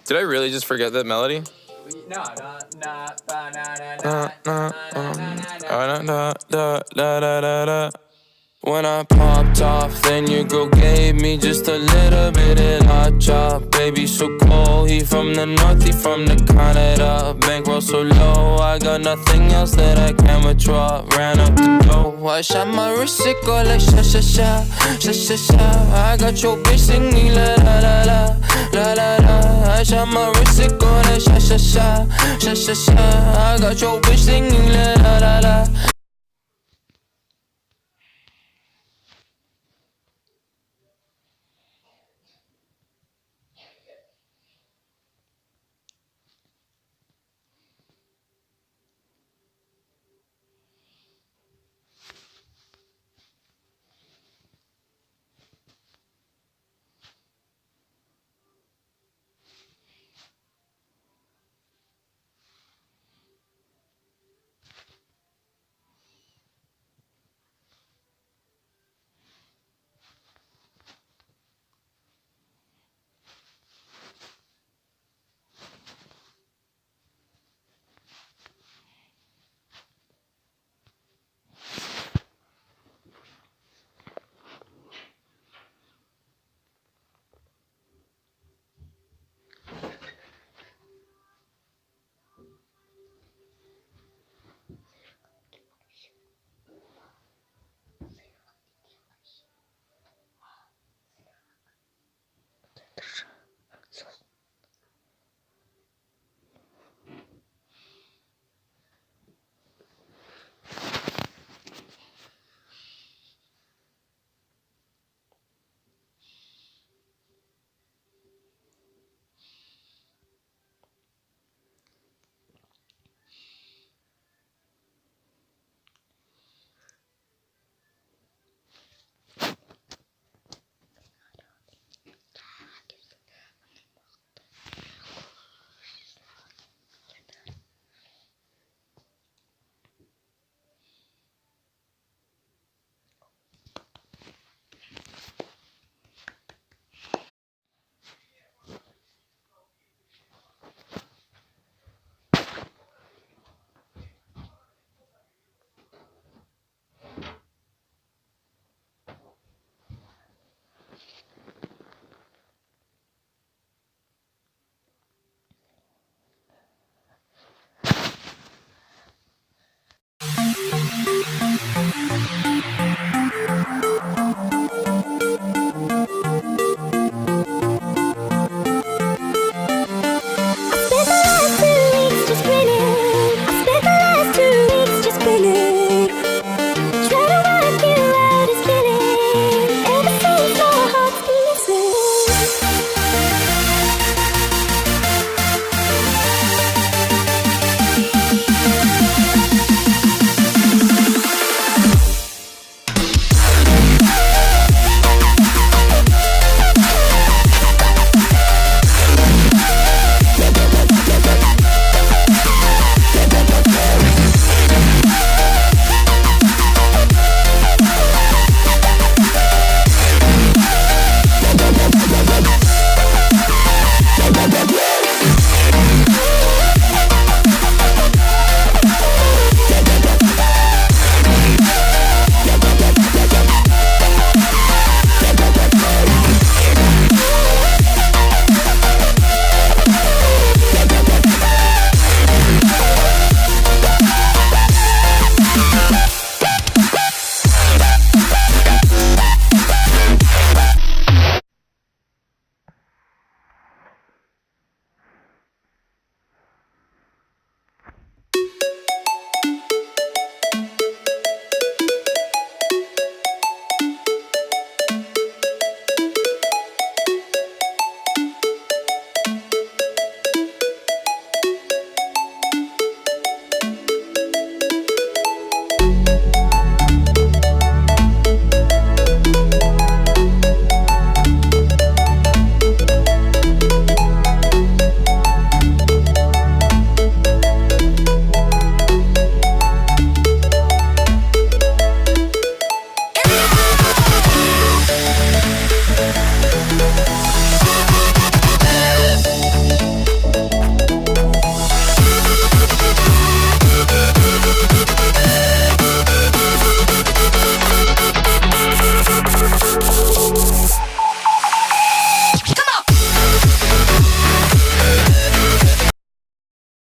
Did I really just forget that melody? No. When I popped off, then your girl gave me just a little bit of hot chop. Baby so cold, he from the north, he from the Canada. Bankroll so low, I got nothing else that I can withdraw. Ran up the dough, I shot my wrist, it go like sha sha sha, sha sha sha. I got your bitch singing la la la la, la la la. I shot my wrist, it go like sha sha sha, sha sha sha. I got your bitch singing la la la la.